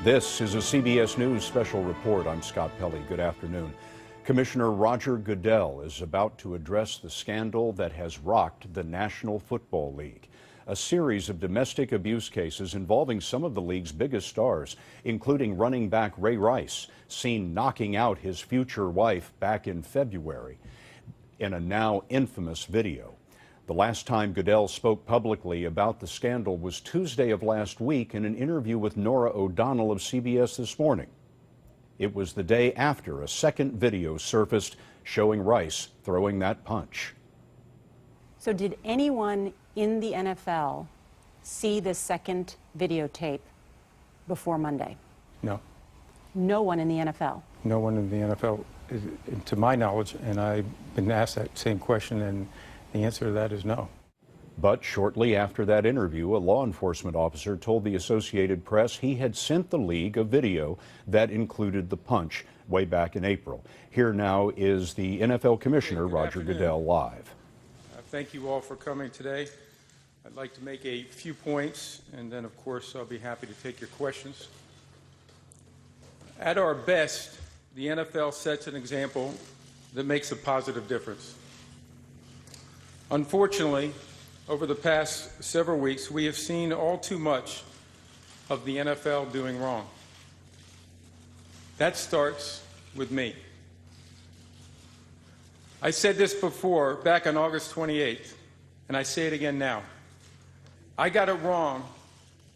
This is a CBS News special report. I'm Scott Pelley. Good afternoon. Commissioner Roger Goodell is about to address the scandal that has rocked the National Football League. A series of domestic abuse cases involving some of the league's biggest stars, including running back Ray Rice, seen knocking out his future wife back in February in a now infamous video. The last time Goodell spoke publicly about the scandal was Tuesday of last week in an interview with Norah O'Donnell of CBS This Morning. It was the day after a second video surfaced showing Rice throwing that punch. So did anyone in the NFL see the second videotape before Monday? No. No one in the NFL? No one in the NFL, to my knowledge, and I've been asked that same question, and the answer to that is no. But shortly after that interview, a law enforcement officer told the Associated Press he had sent the league a video that included the punch way back in April. Here now is the NFL Commissioner, Roger Goodell, live. Thank you all for coming today. I'd like to make a few points, and then, of course, I'll be happy to take your questions. At our best, the NFL sets an example that makes a positive difference. Unfortunately, over the past several weeks, we have seen all too much of the NFL doing wrong. That starts with me. I said this before, back on August 28th, and I say it again now. I got it wrong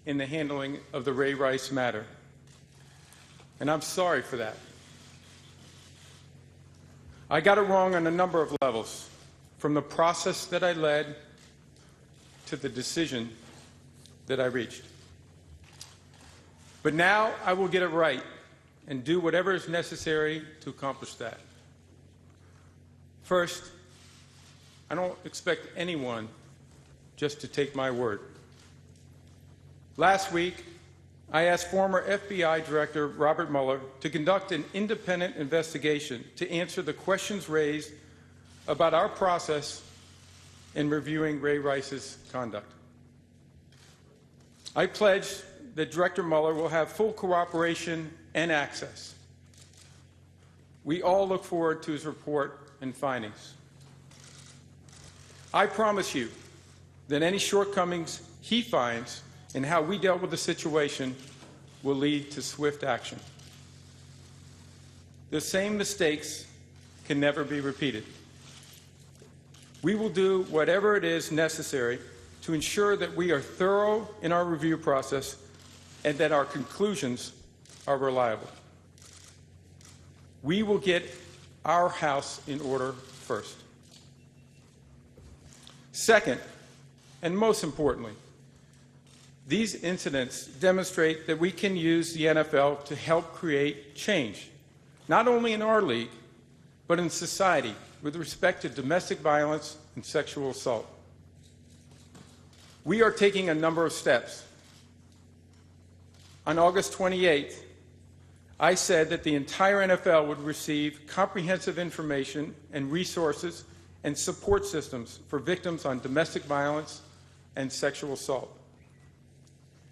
in the handling of the Ray Rice matter, and I'm sorry for that. I got it wrong on a number of levels, from the process that I led to the decision that I reached. But now I will get it right and do whatever is necessary to accomplish that. First, I don't expect anyone just to take my word. Last week, I asked former FBI Director Robert Mueller to conduct an independent investigation to answer the questions raised about our process in reviewing Ray Rice's conduct. I pledge that Director Mueller will have full cooperation and access. We all look forward to his report and findings. I promise you that any shortcomings he finds in how we dealt with the situation will lead to swift action. The same mistakes can never be repeated. We will do whatever it is necessary to ensure that we are thorough in our review process and that our conclusions are reliable. We will get our house in order first. Second, and most importantly, these incidents demonstrate that we can use the NFL to help create change, not only in our league, but in society with respect to domestic violence and sexual assault. We are taking a number of steps. On August 28th, I said that the entire NFL would receive comprehensive information and resources and support systems for victims on domestic violence and sexual assault.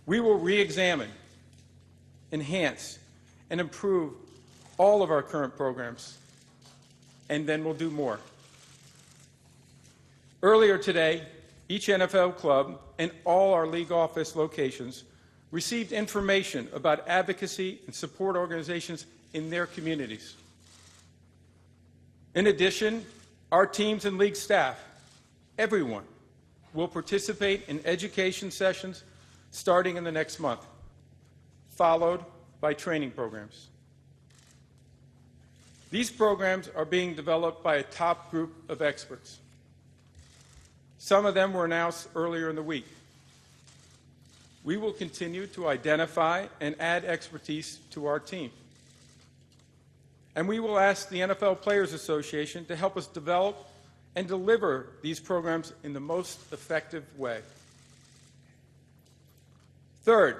We will re-examine, enhance, and improve all of our current programs, and then we'll do more. Earlier today, each NFL club and all our league office locations received information about advocacy and support organizations in their communities. In addition, our teams and league staff, everyone, will participate in education sessions starting in the next month, followed by training programs. These programs are being developed by a top group of experts. Some of them were announced earlier in the week. We will continue to identify and add expertise to our team. And we will ask the NFL Players Association to help us develop and deliver these programs in the most effective way. Third,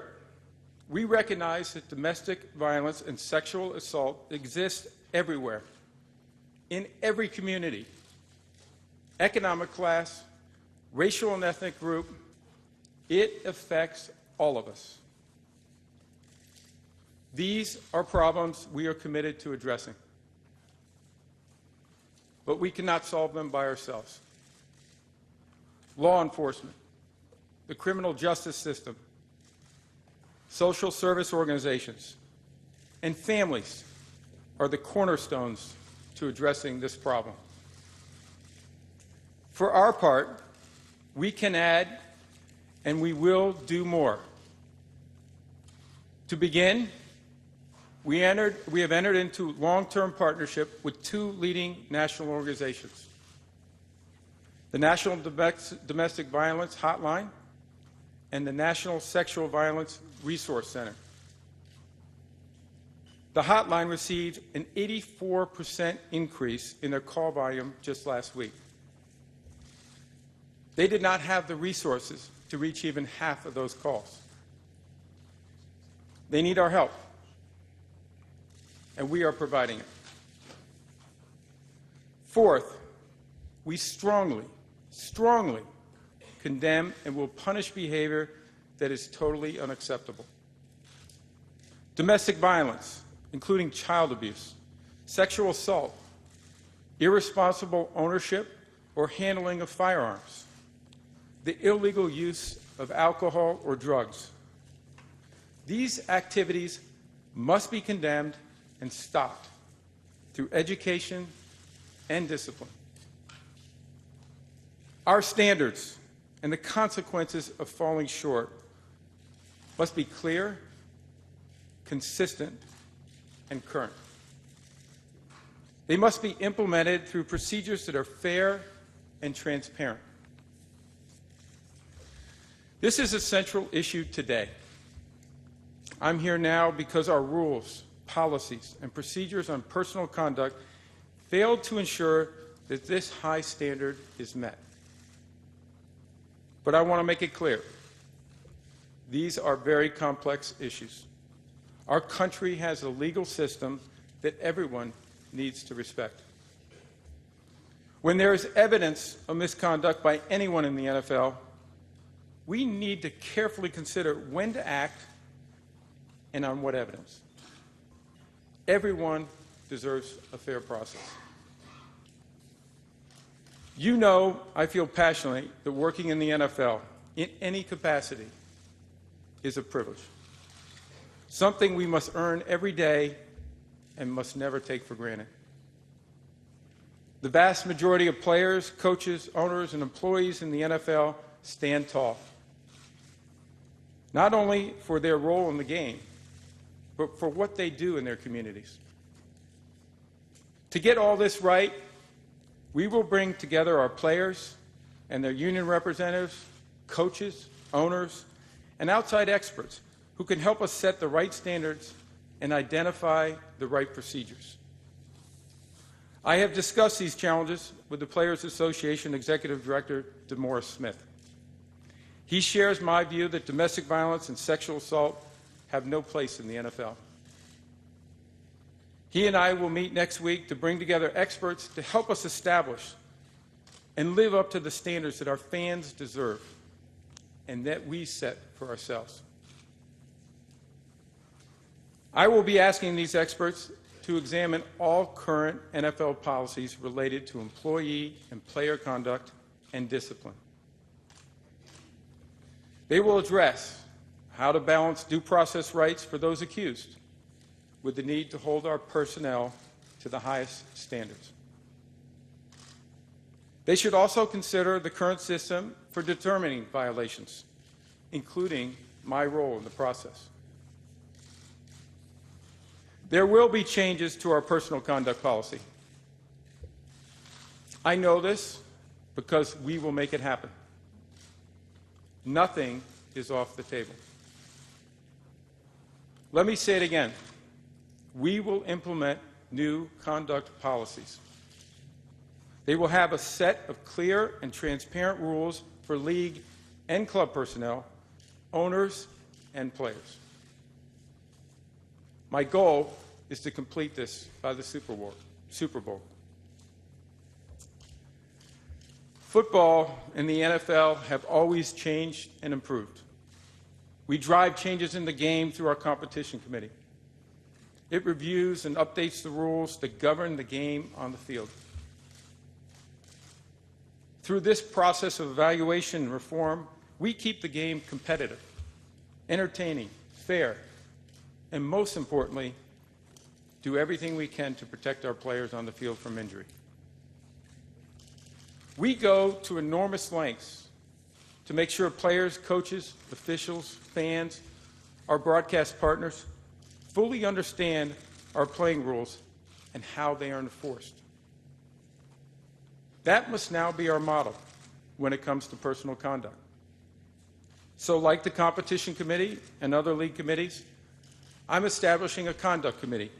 we recognize that domestic violence and sexual assault exist everywhere, in every community, economic class, racial and ethnic group. It affects all of us. These are problems we are committed to addressing. But we cannot solve them by ourselves. Law enforcement, the criminal justice system, social service organizations, and families are the cornerstones to addressing this problem. For our part, we can add and we will do more. To begin, we have entered into long-term partnership with two leading national organizations, the National Domestic Violence Hotline and the National Sexual Violence Resource Center. The hotline received an 84% increase in their call volume just last week. They did not have the resources to reach even half of those calls. They need our help, and we are providing it. Fourth, we strongly condemn and will punish behavior that is totally unacceptable. Domestic violence, including child abuse, sexual assault, irresponsible ownership or handling of firearms, the illegal use of alcohol or drugs. These activities must be condemned and stopped through education and discipline. Our standards and the consequences of falling short must be clear, consistent, and current. They must be implemented through procedures that are fair and transparent. This is a central issue today. I'm here now because our rules, policies, and procedures on personal conduct failed to ensure that this high standard is met. But I want to make it clear, these are very complex issues. Our country has a legal system that everyone needs to respect. When there is evidence of misconduct by anyone in the NFL, we need to carefully consider when to act and on what evidence. Everyone deserves a fair process. You know I feel passionately that working in the NFL, in any capacity, is a privilege. Something we must earn every day and must never take for granted. The vast majority of players, coaches, owners, and employees in the NFL stand tall, not only for their role in the game, but for what they do in their communities. To get all this right, we will bring together our players and their union representatives, coaches, owners, and outside experts who can help us set the right standards and identify the right procedures. I have discussed these challenges with the Players Association Executive Director DeMaurice Smith. He shares my view that domestic violence and sexual assault have no place in the NFL. He and I will meet next week to bring together experts to help us establish and live up to the standards that our fans deserve and that we set for ourselves. I will be asking these experts to examine all current NFL policies related to employee and player conduct and discipline. They will address how to balance due process rights for those accused with the need to hold our personnel to the highest standards. They should also consider the current system for determining violations, including my role in the process. There will be changes to our personal conduct policy. I know this because we will make it happen. Nothing is off the table. Let me say it again. We will implement new conduct policies. They will have a set of clear and transparent rules for league and club personnel, owners, and players. My goal is to complete this by the Super Bowl. Football and the NFL have always changed and improved. We drive changes in the game through our competition committee. It reviews and updates the rules that govern the game on the field. Through this process of evaluation and reform, we keep the game competitive, entertaining, fair, and most importantly, do everything we can to protect our players on the field from injury. We go to enormous lengths to make sure players, coaches, officials, fans, our broadcast partners fully understand our playing rules and how they are enforced. That must now be our model when it comes to personal conduct. So like the competition committee and other league committees, I'm establishing a conduct committee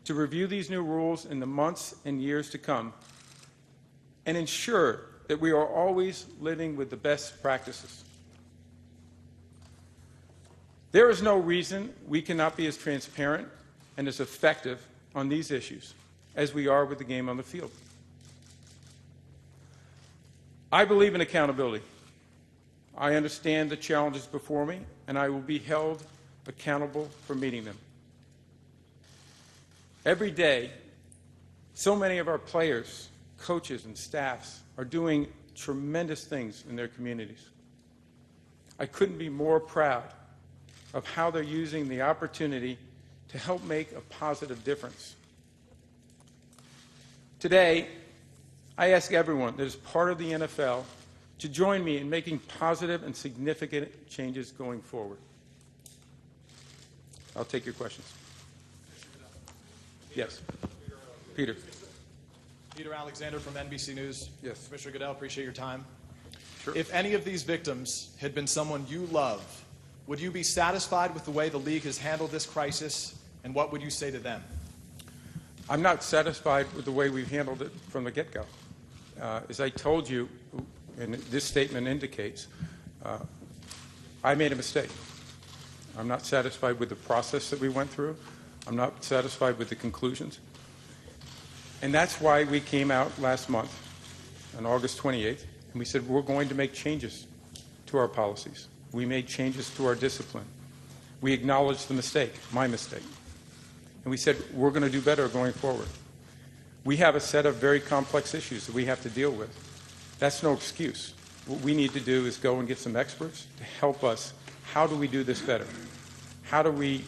to review these new rules in the months and years to come and ensure that we are always living with the best practices. There is no reason we cannot be as transparent and as effective on these issues as we are with the game on the field. I believe in accountability. I understand the challenges before me, and I will be held accountable for meeting them. Every day, so many of our players, coaches, and staffs are doing tremendous things in their communities. I couldn't be more proud of how they're using the opportunity to help make a positive difference. Today, I ask everyone that is part of the NFL to join me in making positive and significant changes going forward. I'll take your questions. Yes. Peter. Peter Alexander from NBC News. Yes. Commissioner Goodell, appreciate your time. Sure. If any of these victims had been someone you love, would you be satisfied with the way the league has handled this crisis, and what would you say to them? I'm not satisfied with the way we've handled it from the get-go. As I told you, and this statement indicates, I made a mistake. I'm not satisfied with the process that we went through. I'm not satisfied with the conclusions. And that's why we came out last month, on August 28th, and we said we're going to make changes to our policies. We made changes to our discipline. We acknowledged the mistake, my mistake. And we said we're going to do better going forward. We have a set of very complex issues that we have to deal with. That's no excuse. What we need to do is go and get some experts to help us. How do we do this better? How do we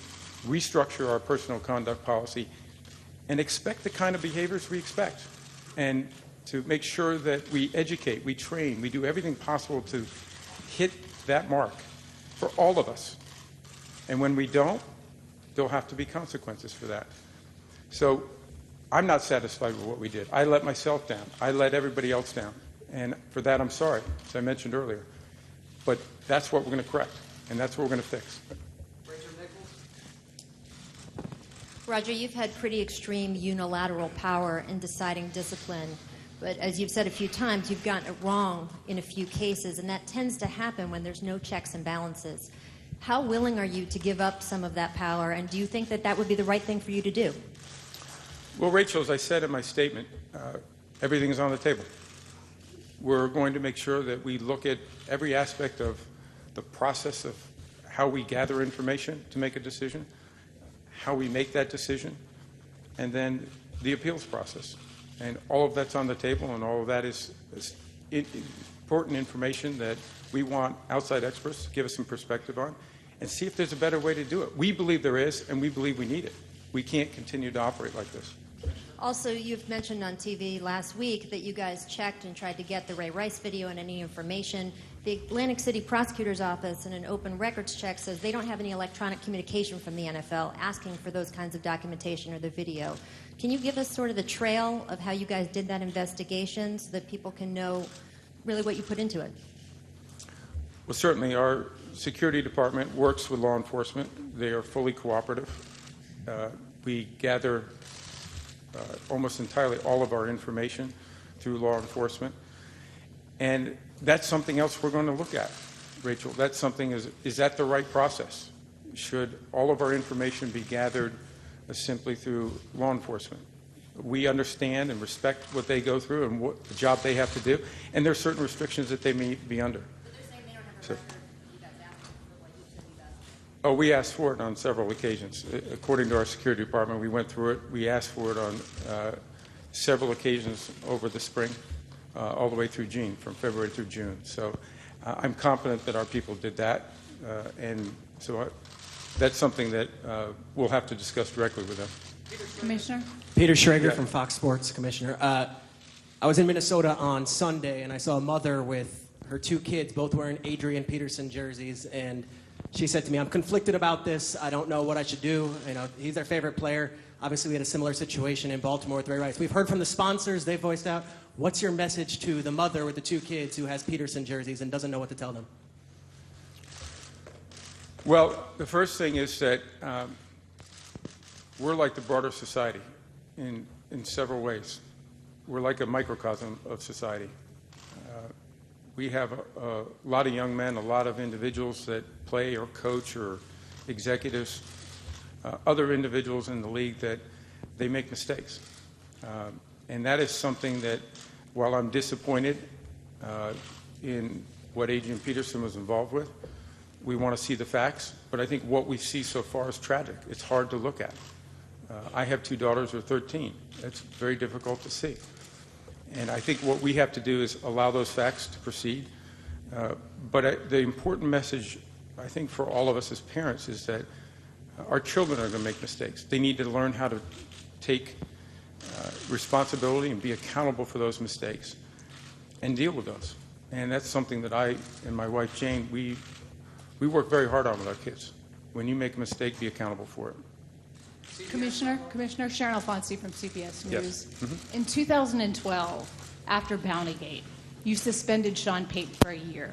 restructure our personal conduct policy and expect the kind of behaviors we expect, and to make sure that we educate, we train, we do everything possible to hit that mark for all of us. And when we don't, there'll have to be consequences for that. So I'm not satisfied with what we did. I let myself down. I let everybody else down. And for that, I'm sorry, as I mentioned earlier. But that's what we're going to correct, and that's what we're going to fix. Roger, you've had pretty extreme unilateral power in deciding discipline, but as you've said a few times, you've gotten it wrong in a few cases, and that tends to happen when there's no checks and balances. How willing are you to give up some of that power, and do you think that that would be the right thing for you to do? Well, Rachel, as I said in my statement, everything is on the table. We're going to make sure that we look at every aspect of the process of how we gather information to make a decision, how we make that decision, and the appeals process. And all of that's on the table, and all of that is important information that we want outside experts to give us some perspective on and see if there's a better way to do it. We believe there is, and we believe we need it. We can't continue to operate like this. Also, you've mentioned on TV last week that you guys checked and tried to get the Ray Rice video and any information. The Atlantic City Prosecutor's Office in an open records check says they don't have any electronic communication from the NFL asking for those kinds of documentation or the video. Can you give us sort of the trail of how you guys did that investigation so that people can know really what you put into it? Well, certainly our security department works with law enforcement. They are fully cooperative. We gather almost entirely all of our information through law enforcement. And that's something else we're going to look at, Rachel. That's something, is that the right process? Should all of our information be gathered simply through law enforcement? We understand and respect what they go through and what the job they have to do, and there are certain restrictions that they may be under. But they're saying they don't have a record of you guys asking for what you said you guys. Oh, we asked for it on several occasions. According to our security department, we went through it. We asked for it on several occasions over the spring, all the way through June, from February through June. So I'm confident that our people did that, and so that's something that we'll have to discuss directly with them. Commissioner? Peter Schrager from Fox Sports, Commissioner. I was in Minnesota on Sunday, and I saw a mother with her 2 kids, both wearing Adrian Peterson jerseys, and she said to me, "I'm conflicted about this. I don't know what I should do. You know, he's their favorite player." Obviously, we had a similar situation in Baltimore with Ray Rice. We've heard from the sponsors. They voiced out. What's your message to the mother with the 2 kids who has Peterson jerseys and doesn't know what to tell them? Well, the first thing is that we're like the broader society in several ways. We're like a microcosm of society. We have a lot of young men, a lot of individuals that play or coach or executives, other individuals in the league that they make mistakes. And that is something that, while I'm disappointed in what Adrian Peterson was involved with, we want to see the facts. But I think what we see so far is tragic. It's hard to look at. I have 2 daughters who are 13. It's very difficult to see. And I think what we have to do is allow those facts to proceed. But the important message, I think, for all of us as parents is that our children are going to make mistakes. They need to learn how to take responsibility and be accountable for those mistakes and deal with those. And that's something that I and my wife Jane, we work very hard on with our kids. When you make a mistake, be accountable for it. Commissioner Sharon Alfonsi from CBS News. Yes. Mm-hmm. In 2012, after Bountygate, you suspended Sean Payton for a year.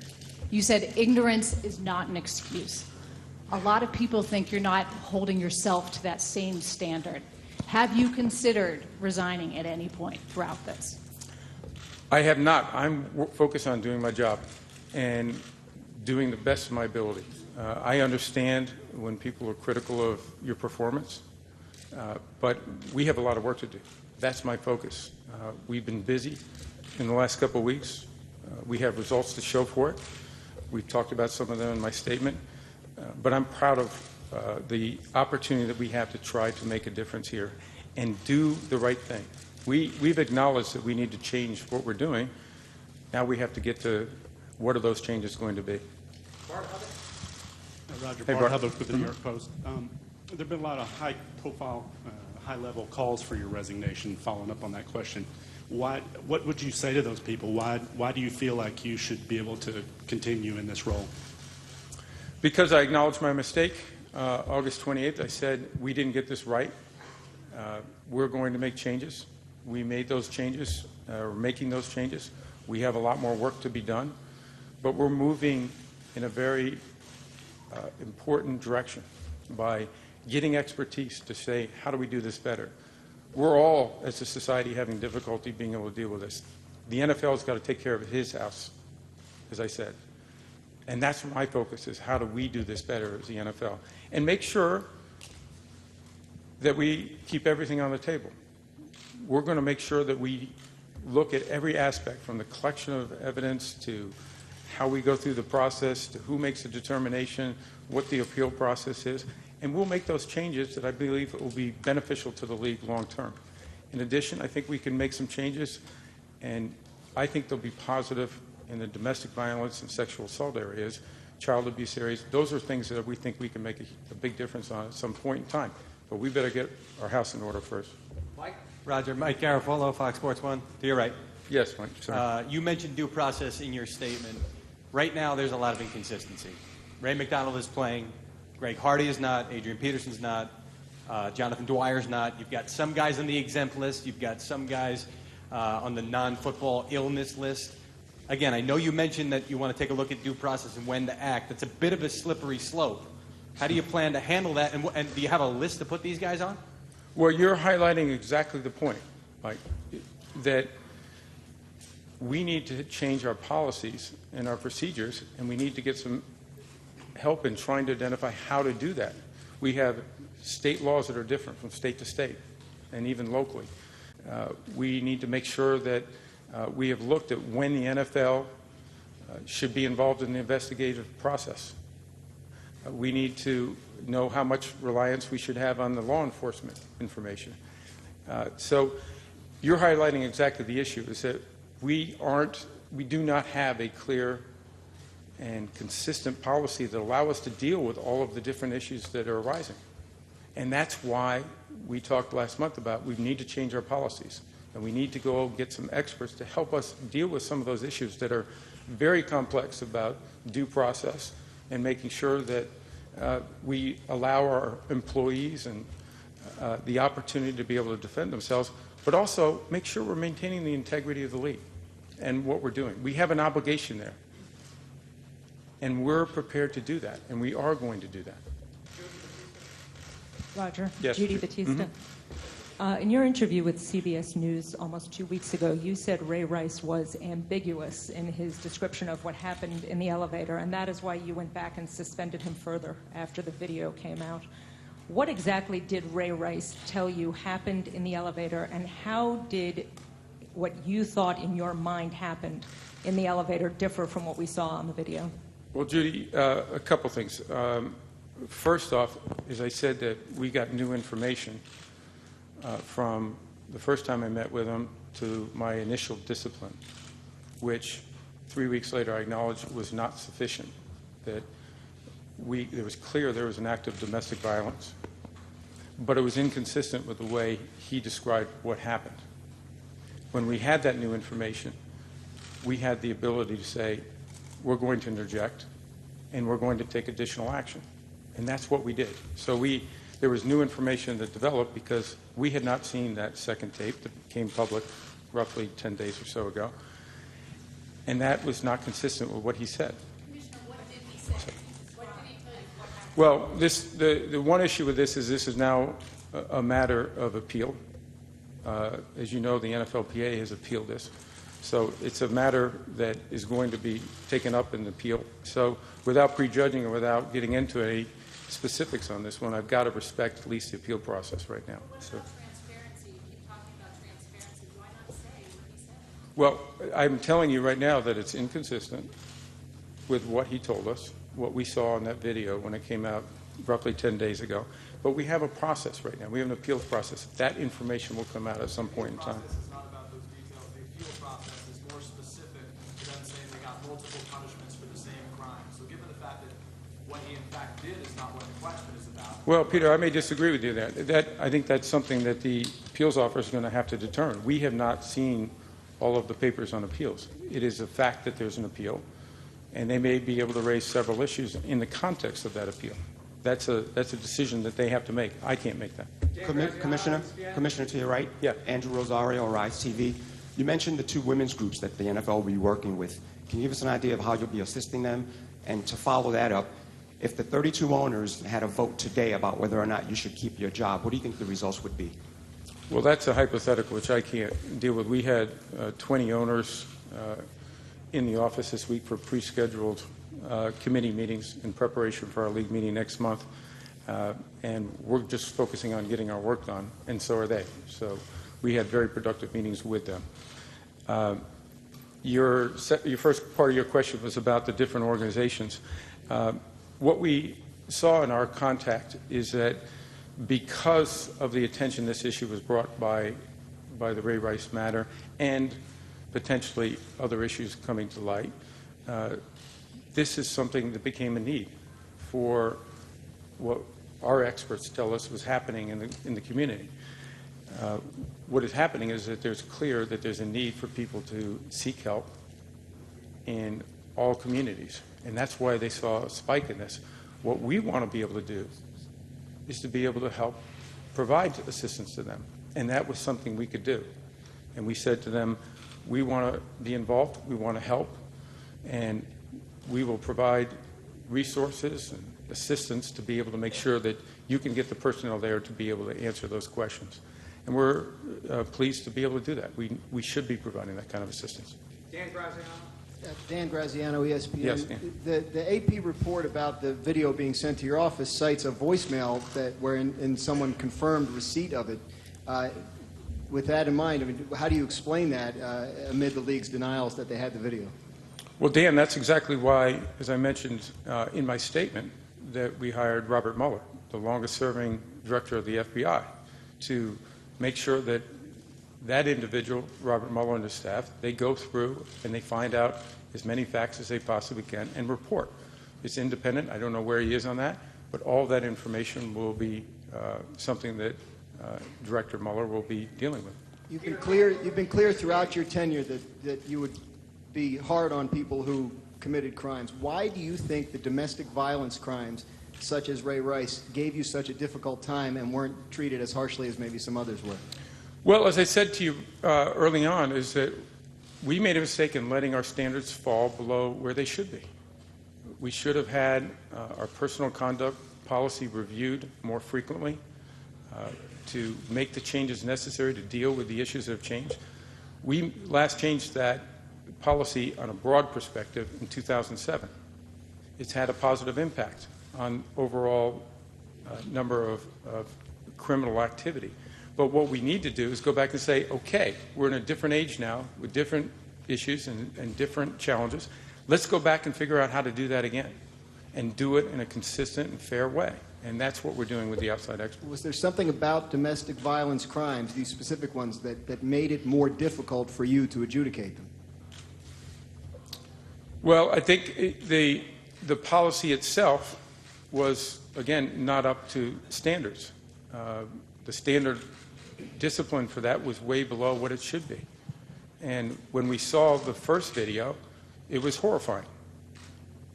You said ignorance is not an excuse. A lot of people think you're not holding yourself to that same standard. Have you considered resigning at any point throughout this? I have not. I'm focused on doing my job and doing the best of my ability. I understand when people are critical of your performance, but we have a lot of work to do. That's my focus. We've been busy in the last couple of weeks. We have results to show for it. We've talked about some of them in my statement, but I'm proud of the opportunity that we have to try to make a difference here and do the right thing. We've acknowledged that we need to change what we're doing. Now we have to get to what are those changes going to be. Roger, Hey, Bart Bart. Hubbock with the New York Post. There have been a lot of high-profile, high-level calls for your resignation. Following up on that question, what would you say to those people? Why do you feel like you should be able to continue in this role? Because I acknowledged my mistake. August 28th, I said we didn't get this right. We're going to make changes. We made those changes. We're making those changes. We have a lot more work to be done, but we're moving in a very important direction by getting expertise to say, how do we do this better? We're all, as a society, having difficulty being able to deal with this. The NFL's got to take care of his house, as I said. And that's my focus, is how do we do this better as the NFL? And make sure that we keep everything on the table. We're going to make sure that we look at every aspect, from the collection of evidence to how we go through the process, to who makes the determination, what the appeal process is, and we'll make those changes that I believe will be beneficial to the league long term. In addition, I think we can make some changes, and I think they'll be positive in the domestic violence and sexual assault areas, child abuse areas. Those are things that we think we can make a big difference on at some point in time. But we better get our house in order first. Mike? Roger. Mike Garofalo, Fox Sports 1. To your right. Yes, Mike. Sorry. You mentioned due process in your statement. Right now, there's a lot of inconsistency. Ray McDonald is playing. Greg Hardy is not. Adrian Peterson's not. Jonathan Dwyer's not. You've got some guys on the exempt list. You've got some guys on the non-football illness list. Again, I know you mentioned that you want to take a look at due process and when to act. That's a bit of a slippery slope. How do you plan to handle that? And do you have a list to put these guys on? Well, you're highlighting exactly the point, Mike, that we need to change our policies and our procedures, and we need to get some help in trying to identify how to do that. We have state laws that are different from state to state and even locally. We need to make sure that we have looked at when the NFL should be involved in the investigative process. We need to know how much reliance we should have on the law enforcement information. So you're highlighting exactly the issue, is that we do not have a clear and consistent policy that allow us to deal with all of the different issues that are arising. And that's why we talked last month about we need to change our policies. And we need to go get some experts to help us deal with some of those issues that are very complex about due process and making sure that we allow our employees and the opportunity to be able to defend themselves, but also make sure we're maintaining the integrity of the league and what we're doing. We have an obligation there. And we're prepared to do that, and we are going to do that. Roger. Yes. Judy Batista. In your interview with CBS News almost 2 weeks ago, you said Ray Rice was ambiguous in his description of what happened in the elevator, and that is why you went back and suspended him further after the video came out. What exactly did Ray Rice tell you happened in the elevator, and how did what you thought in your mind happened in the elevator differ from what we saw on the video? Well, Judy, a couple things. First off, as I said, that we got new information from the first time I met with him to my initial discipline, which 3 weeks later I acknowledged was not sufficient, that it was clear there was an act of domestic violence, but it was inconsistent with the way he described what happened. When we had that new information, we had the ability to say, we're going to interject, and we're going to take additional action. And that's what we did. So there was new information that developed because we had not seen that second tape that became public roughly 10 days or so ago. And that was not consistent with what he said. Commissioner, what did he say? What did he tell you? Well, the one issue with this is now a matter of appeal. As you know, the NFLPA has appealed this. So it's a matter that is going to be taken up in the appeal. So without prejudging or without getting into any specifics on this one, I've got to respect at least the appeal process right now. What about transparency? You keep talking about transparency. Why not say what he said? Well, I'm telling you right now that it's inconsistent with what he told us, what we saw in that video when it came out roughly 10 days ago. But we have a process right now. We have an appeals process. That information will come out at some point in time. It's not about those details. The appeal process is more specific to them saying they got multiple punishments for the same crime. So given the fact that what he in fact did is not what the question is about. Well, Peter, I may disagree with you there. I think that's something that the appeals office is going to have to determine. We have not seen all of the papers on appeals. It is a fact that there's an appeal, and they may be able to raise several issues in the context of that appeal. That's a decision that they have to make. I can't make that. Commissioner, to your right. Yeah. Andrew Rosario, Rise TV. You mentioned the two women's groups that the NFL will be working with. Can you give us an idea of how you'll be assisting them? And to follow that up, if the 32 owners had a vote today about whether or not you should keep your job, what do you think the results would be? Well, that's a hypothetical which I can't deal with. We had 20 owners in the office this week for pre-scheduled committee meetings in preparation for our league meeting next month. And we're just focusing on getting our work done, and so are they. So we had very productive meetings with them. Your first part of your question was about the different organizations. What we saw in our contact is that because of the attention this issue was brought by the Ray Rice matter and potentially other issues coming to light, this is something that became a need for what our experts tell us was happening in the community. What is happening is that there's clear that there's a need for people to seek help in all communities, and that's why they saw a spike in this. What we want to be able to do is to be able to help provide assistance to them, and that was something we could do. And we said to them, we want to be involved, we want to help, and we will provide resources and assistance to be able to make sure that you can get the personnel there to be able to answer those questions. And we're pleased to be able to do that. We should be providing that kind of assistance. Dan Graziano. Dan Graziano, ESPN. Yes, Dan. The AP report about the video being sent to your office cites a voicemail wherein someone confirmed receipt of it. With that in mind, I mean, how do you explain that amid the league's denials that they had the video? Well, Dan, that's exactly why, as I mentioned in my statement, that we hired Robert Mueller, the longest-serving director of the FBI, to make sure that that individual, Robert Mueller and his staff, they go through and they find out as many facts as they possibly can and report. It's independent. I don't know where he is on that, but all that information will be something that Director Mueller will be dealing with. You've been clear throughout your tenure that you would be hard on people who committed crimes. Why do you think the domestic violence crimes, such as Ray Rice, gave you such a difficult time and weren't treated as harshly as maybe some others were? Well, as I said to you early on, is that we made a mistake in letting our standards fall below where they should be. We should have had our personal conduct policy reviewed more frequently to make the changes necessary to deal with the issues that have changed. We last changed that policy on a broad perspective in 2007. It's had a positive impact on overall number of criminal activity. But what we need to do is go back and say, okay, we're in a different age now with different issues and different challenges. Let's go back and figure out how to do that again and do it in a consistent and fair way. And that's what we're doing with the outside experts. Was there something about domestic violence crimes, these specific ones, that made it more difficult for you to adjudicate them? Well, I think the policy itself was, again, not up to standards. The standard discipline for that was way below what it should be. And when we saw the first video, it was horrifying.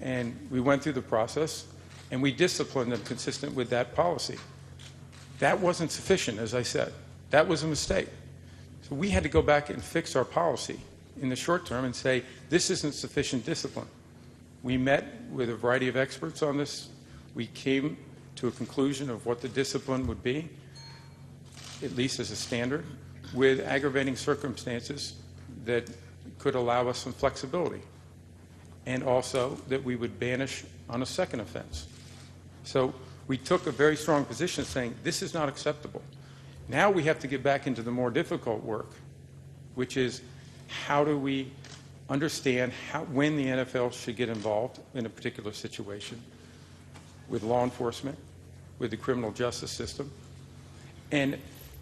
And we went through the process, and we disciplined them consistent with that policy. That wasn't sufficient, as I said. That was a mistake. So we had to go back and fix our policy in the short term and say, this isn't sufficient discipline. We met with a variety of experts on this. We came to a conclusion of what the discipline would be, at least as a standard, with aggravating circumstances that could allow us some flexibility, and also that we would banish on a second offense. So we took a very strong position saying this is not acceptable. Now we have to get back into the more difficult work, which is how do we understand when the NFL should get involved in a particular situation with law enforcement, with the criminal justice system, and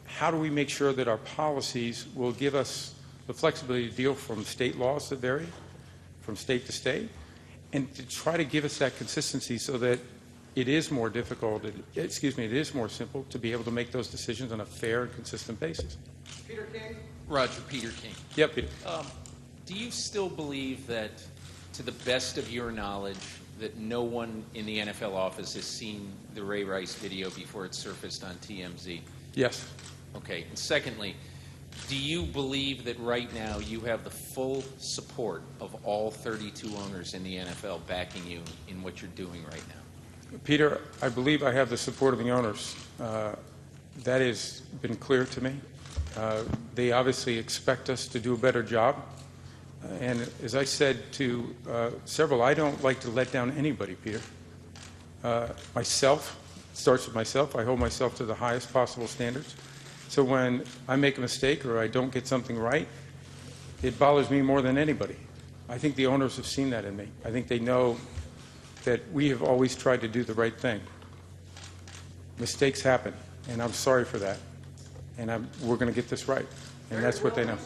how do we make sure that our policies will give us the flexibility to deal from state laws that vary, from state to state, and to try to give us that consistency so that it is more difficult, it is more simple to be able to make those decisions on a fair and consistent basis. Peter King? Roger, Peter King. Yep, Peter. Do you still believe that, to the best of your knowledge, that no one in the NFL office has seen the Ray Rice video before it surfaced on TMZ? Yes. Okay. And secondly, do you believe that right now you have the full support of all 32 owners in the NFL backing you in what you're doing right now? Peter, I believe I have the support of the owners. That has been clear to me. They obviously expect us to do a better job. And as I said to several, I don't like to let down anybody, Peter. Myself, it starts with myself. I hold myself to the highest possible standards. So when I make a mistake or I don't get something right, it bothers me more than anybody. I think the owners have seen that in me. I think they know that we have always tried to do the right thing. Mistakes happen, and I'm sorry for that. And we're going to get this right, and that's what they know.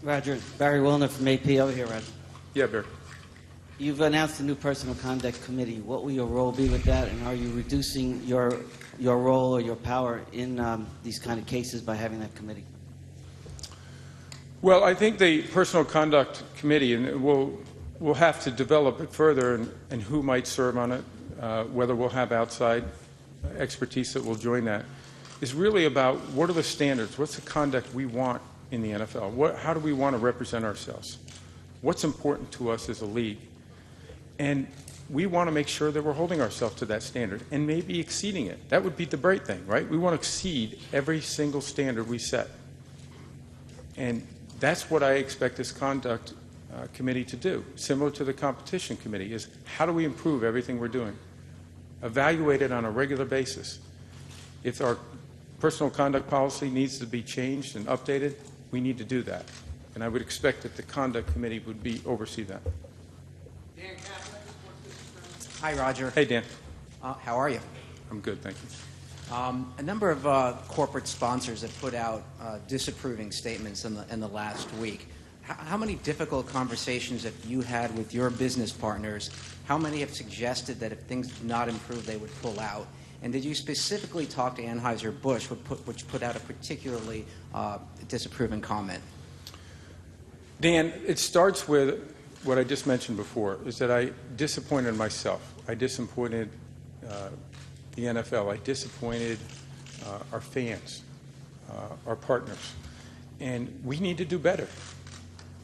Roger, Barry Wilner from AP over here, Roger. Yeah, Barry. You've announced a new personal conduct committee. What will your role be with that, and are you reducing your role or your power in these kind of cases by having that committee? Well, I think the personal conduct committee, and we'll have to develop it further and who might serve on it, whether we'll have outside expertise that will join that, is really about what are the standards, what's the conduct we want in the NFL, how do we want to represent ourselves, what's important to us as a league. And we want to make sure that we're holding ourselves to that standard and maybe exceeding it. That would be the great thing, right? We want to exceed every single standard we set. And that's what I expect this conduct committee to do, similar to the competition committee, is how do we improve everything we're doing? Evaluate it on a regular basis. If our personal conduct policy needs to be changed and updated, we need to do that. And I would expect that the conduct committee would oversee that. Hi, Roger. Hey, Dan. How are you? I'm good, thank you. A number of corporate sponsors have put out disapproving statements in the last week. How many difficult conversations have you had with your business partners? How many have suggested that if things do not improve, they would pull out? And did you specifically talk to Anheuser-Busch, which put out a particularly disapproving comment? Dan, it starts with what I just mentioned before, is that I disappointed myself. I disappointed the NFL. I disappointed our fans, our partners. And we need to do better.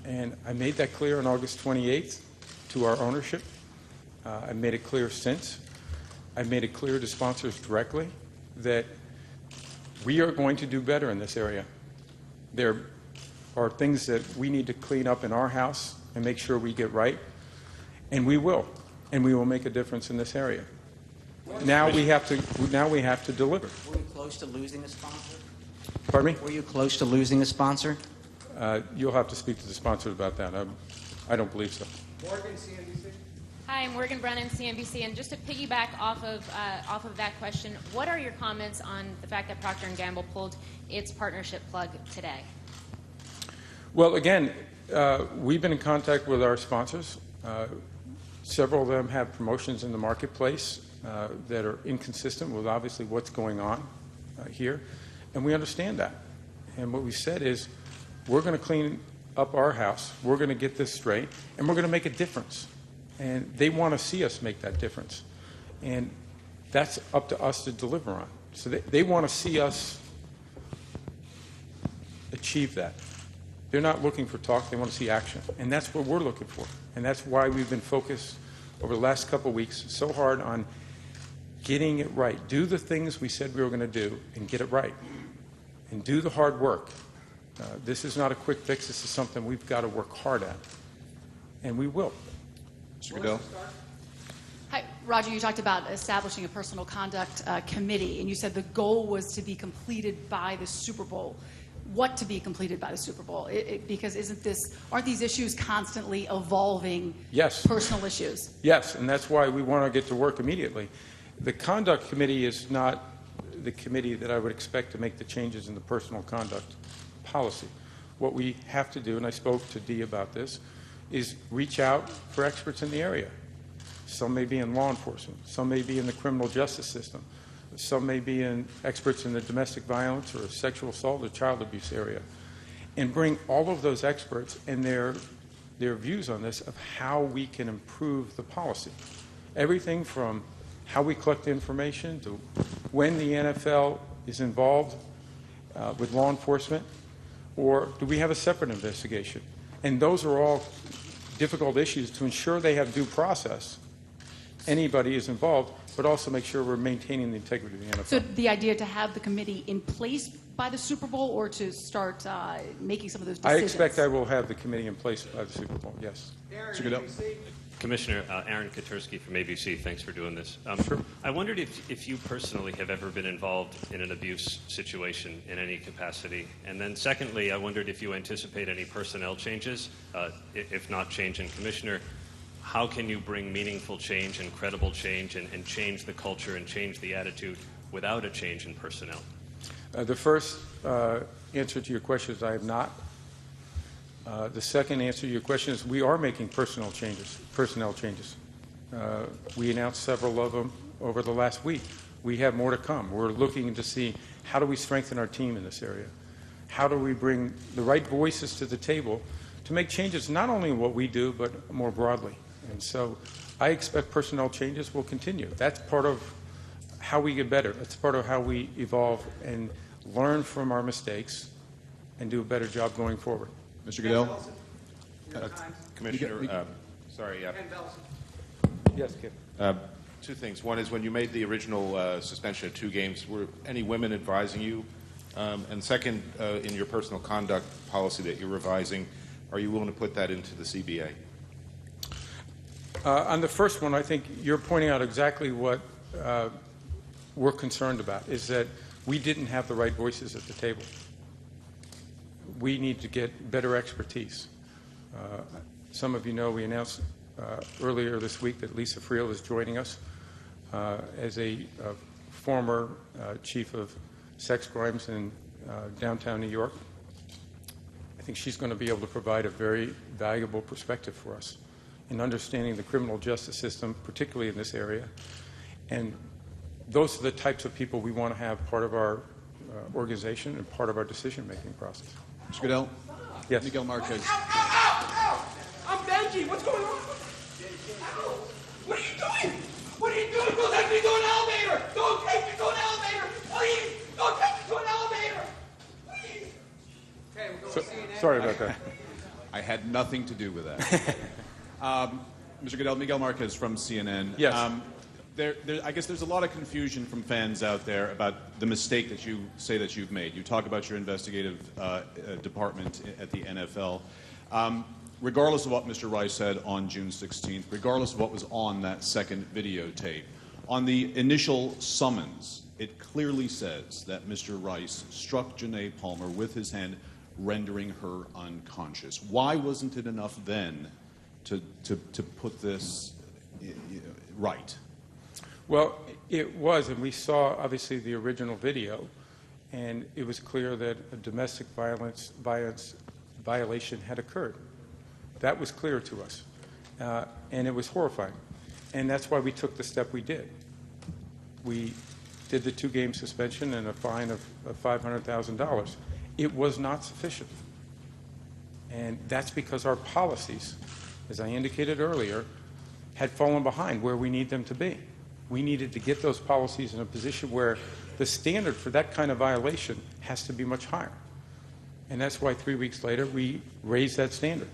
And I made that clear on August 28th to our ownership. I made it clear since. I made it clear to sponsors directly that we are going to do better in this area. There are things that we need to clean up in our house and make sure we get right, and we will. And we will make a difference in this area. Now we have to deliver. Were you close to losing a sponsor? Pardon me? Were you close to losing a sponsor? You'll have to speak to the sponsors about that. I don't believe so. Morgan, CNBC. Hi, I'm Morgan Brennan, CNBC. And just to piggyback off of that question, what are your comments on the fact that Procter & Gamble pulled its partnership plug today? Well, again, we've been in contact with our sponsors. Several of them have promotions in the marketplace that are inconsistent with obviously what's going on here, and we understand that. And what we said is we're going to clean up our house, we're going to get this straight, and we're going to make a difference. And they want to see us make that difference. And that's up to us to deliver on. So they want to see us achieve that. They're not looking for talk, they want to see action. And that's what we're looking for. And that's why we've been focused over the last couple of weeks so hard on getting it right. Do the things we said we were going to do and get it right. And do the hard work. This is not a quick fix. This is something we've got to work hard at. And we will. Mr. Goodell. Hi, Roger, you talked about establishing a personal conduct committee, and you said the goal was to be completed by the Super Bowl. What to be completed by the Super Bowl? Because aren't these issues constantly evolving? Yes. Personal issues? Yes, and that's why we want to get to work immediately. The conduct committee is not the committee that I would expect to make the changes in the personal conduct policy. What we have to do, and I spoke to Dee about this, is reach out for experts in the area. Some may be in law enforcement. Some may be in the criminal justice system. Some may be experts in the domestic violence or sexual assault or child abuse area. And bring all of those experts and their views on this of how we can improve the policy. Everything from how we collect information to when the NFL is involved with law enforcement, or do we have a separate investigation? And those are all difficult issues to ensure they have due process. Anybody is involved, but also make sure we're maintaining the integrity of the NFL. So the idea to have the committee in place by the Super Bowl, or to start making some of those decisions? I expect I will have the committee in place by the Super Bowl, yes. Mr. Goodell. Commissioner, Aaron Katursky from ABC, thanks for doing this. Sure. I wondered if you personally have ever been involved in an abuse situation in any capacity. And then secondly, I wondered if you anticipate any personnel changes, if not change in commissioner. How can you bring meaningful change and credible change and change the culture and change the attitude without a change in personnel? The first answer to your question is I have not. The second answer to your question is we are making personnel changes. We announced several of them over the last week. We have more to come. We're looking to see how do we strengthen our team in this area? How do we bring the right voices to the table to make changes not only in what we do, but more broadly? And so I expect personnel changes will continue. That's part of how we get better. That's part of how we evolve and learn from our mistakes and do a better job going forward. Mr. Goodell. Commissioner, sorry. Yes, Kip. Two things. One is when you made the original suspension of 2 games, were any women advising you? And second, in your personal conduct policy that you're revising, are you willing to put that into the CBA? On the first one, I think you're pointing out exactly what we're concerned about, is that we didn't have the right voices at the table. We need to get better expertise. Some of you know we announced earlier this week that Lisa Friel is joining us. as a former chief of sex crimes in downtown New York. I think she's going to be able to provide a very valuable perspective for us in understanding the criminal justice system, particularly in this area. And those are the types of people we want to have part of our organization and part of our decision-making process. Mr. Goodell? Yes. Miguel Marquez. I'm Benji. What's going on? What are you doing? What are you doing? Don't take me to an elevator. Don't take me to an elevator. Please. Don't take me to an elevator. Please. Okay, we're So, sorry about that. I had nothing to do with that. Mr. Goodell, Miguel Marquez from CNN. Yes. I guess there's a lot of confusion from fans out there about the mistake that you say that you've made. You talk about your investigative department at the NFL. Regardless of what Mr. Rice said on June 16th, regardless of what was on that second videotape, on the initial summons, it clearly says that Mr. Rice struck Janae Palmer with his hand, rendering her unconscious. Why wasn't it enough then to put this right? Well, it was, and we saw, obviously, the original video, and it was clear that a domestic violence violation had occurred. That was clear to us, and it was horrifying. And that's why we took the step we did. We did the 2-game suspension and a fine of $500,000. It was not sufficient. And that's because our policies, as I indicated earlier, had fallen behind where we need them to be. We needed to get those policies in a position where the standard for that kind of violation has to be much higher. And that's why 3 weeks later we raised that standard.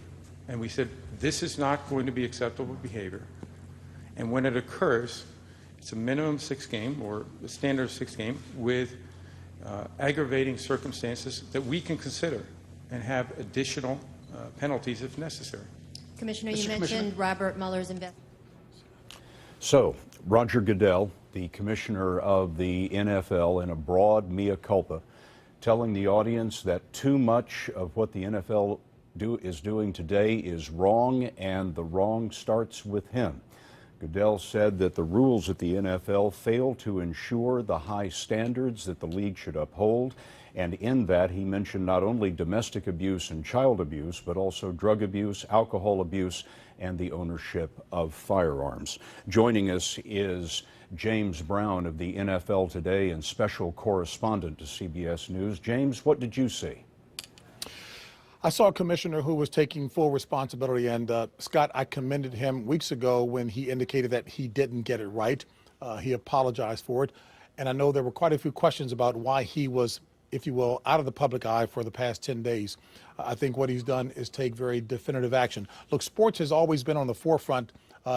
And we said, this is not going to be acceptable behavior. And when it occurs, it's a minimum 6-game or the standard 6-game with aggravating circumstances that we can consider and have additional penalties if necessary. Commissioner, you mentioned Robert Mueller's investigation. So, Roger Goodell, the commissioner of the NFL, in a broad mea culpa, telling the audience that too much of what the NFL is doing today is wrong, and the wrong starts with him. Goodell said that the rules at the NFL fail to ensure the high standards that the league should uphold, and in that he mentioned not only domestic abuse and child abuse, but also drug abuse, alcohol abuse, and the ownership of firearms. Joining us is James Brown of the NFL Today and special correspondent to CBS News. James, what did you see? I saw a commissioner who was taking full responsibility, and Scott, I commended him weeks ago when he indicated that he didn't get it right. He apologized for it, and I know there were quite a few questions about why he was, if you will, out of the public eye for the past 10 days. I think what he's done is take very definitive action. Look, sports has always been on the forefront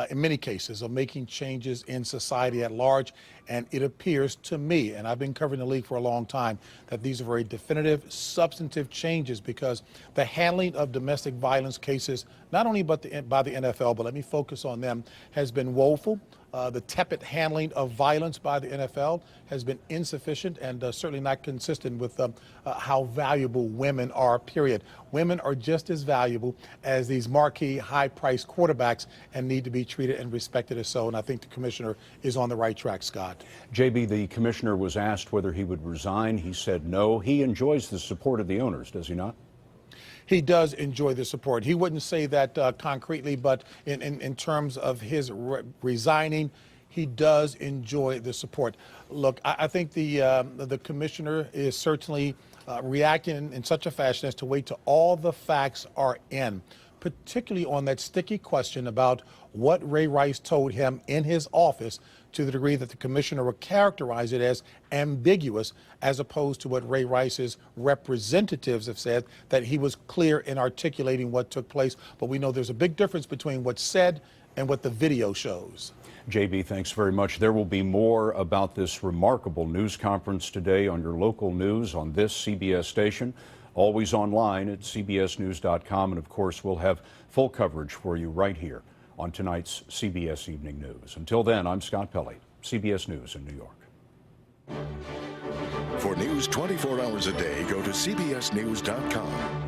in many cases of making changes in society at large, and it appears to me, and I've been covering the league for a long time, that these are very definitive, substantive changes, because the handling of domestic violence cases, not only by the NFL, but let me focus on them, has been woeful. The tepid handling of violence by the NFL has been insufficient and certainly not consistent with how valuable women are, period. Women are just as valuable as these marquee, high-priced quarterbacks and need to be treated and respected as so, and I think the commissioner is on the right track, Scott. JB, the commissioner was asked whether he would resign. He said no. He enjoys the support of the owners, does he not? He does enjoy the support. He wouldn't say that concretely, but in terms of his resigning, he does enjoy the support. Look, I think the commissioner is certainly reacting in such a fashion as to wait till all the facts are in, particularly on that sticky question about what Ray Rice told him in his office, to the degree that the commissioner would characterize it as ambiguous, as opposed to what Ray Rice's representatives have said, that he was clear in articulating what took place. But we know there's a big difference between what's said and what the video shows. JB, thanks very much. There will be more about this remarkable news conference today on your local news on this CBS station, always online at cbsnews.com. And of course, we'll have full coverage for you right here on tonight's CBS Evening News. Until then, I'm Scott Pelley, CBS News in New York. For news 24 hours a day, go to cbsnews.com.